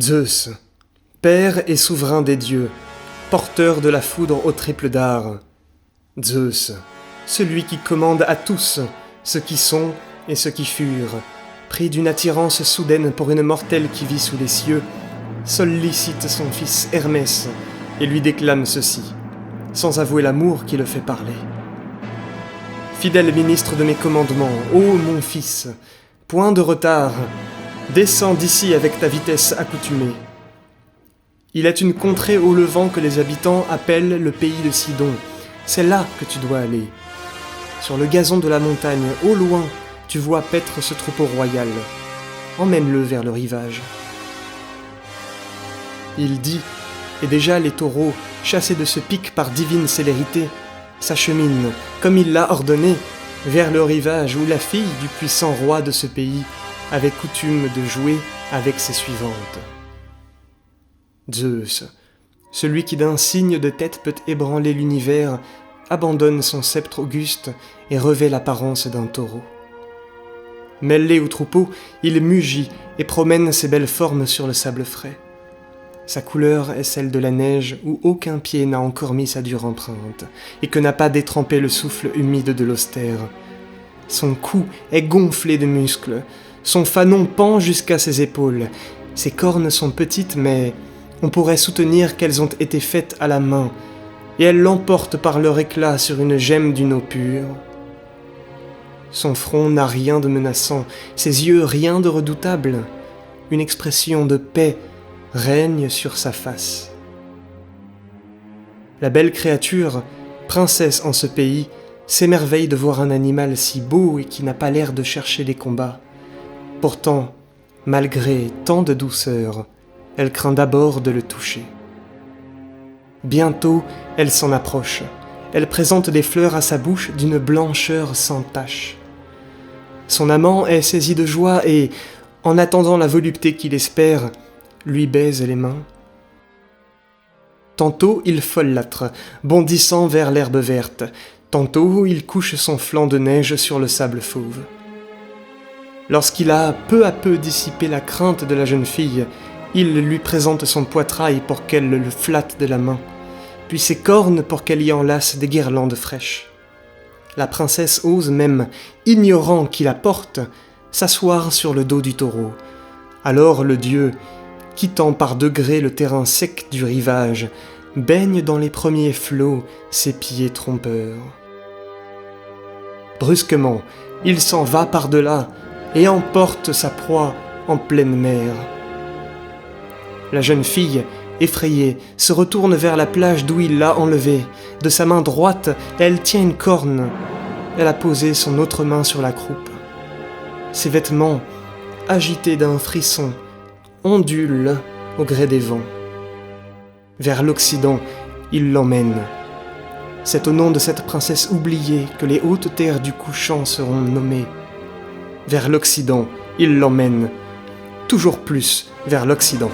Zeus, père et souverain des dieux, porteur de la foudre au triple dard. Zeus, celui qui commande à tous, ceux qui sont et ceux qui furent, pris d'une attirance soudaine pour une mortelle qui vit sous les cieux, sollicite son fils Hermès et lui déclame ceci, sans avouer l'amour qui le fait parler. Fidèle ministre de mes commandements, ô mon fils, point de retard, descends d'ici avec ta vitesse accoutumée. Il est une contrée au levant que les habitants appellent le pays de Sidon. C'est là que tu dois aller. Sur le gazon de la montagne, au loin, tu vois paître ce troupeau royal. Emmène-le vers le rivage. Il dit, et déjà les taureaux, chassés de ce pic par divine célérité, s'acheminent, comme il l'a ordonné, vers le rivage où la fille du puissant roi de ce pays avait coutume de jouer avec ses suivantes. Zeus, celui qui d'un signe de tête peut ébranler l'univers, abandonne son sceptre auguste et revêt l'apparence d'un taureau. Mêlé au troupeau, il mugit et promène ses belles formes sur le sable frais. Sa couleur est celle de la neige où aucun pied n'a encore mis sa dure empreinte et que n'a pas détrempé le souffle humide de l'austère. Son cou est gonflé de muscles, son fanon pend jusqu'à ses épaules. Ses cornes sont petites, mais on pourrait soutenir qu'elles ont été faites à la main, et elles l'emportent par leur éclat sur une gemme d'une eau pure. Son front n'a rien de menaçant, ses yeux rien de redoutable. Une expression de paix règne sur sa face. La belle créature, princesse en ce pays, s'émerveille de voir un animal si beau et qui n'a pas l'air de chercher les combats. Pourtant, malgré tant de douceur, elle craint d'abord de le toucher. Bientôt, elle s'en approche. Elle présente des fleurs à sa bouche d'une blancheur sans tache. Son amant est saisi de joie et, en attendant la volupté qu'il espère, lui baise les mains. Tantôt il folâtre, bondissant vers l'herbe verte, tantôt il couche son flanc de neige sur le sable fauve. Lorsqu'il a peu à peu dissipé la crainte de la jeune fille, il lui présente son poitrail pour qu'elle le flatte de la main, puis ses cornes pour qu'elle y enlace des guirlandes fraîches. La princesse ose même, ignorant qui la porte, s'asseoir sur le dos du taureau. Alors le dieu, quittant par degrés le terrain sec du rivage, baigne dans les premiers flots ses pieds trompeurs. Brusquement, il s'en va par-delà et emporte sa proie en pleine mer. La jeune fille, effrayée, se retourne vers la plage d'où il l'a enlevée. De sa main droite, elle tient une corne. Elle a posé son autre main sur la croupe. Ses vêtements, agités d'un frisson, ondulent au gré des vents. Vers l'Occident, il l'emmène. C'est au nom de cette princesse oubliée que les hautes terres du couchant seront nommées. Vers l'Occident, il l'emmène, toujours plus vers l'Occident.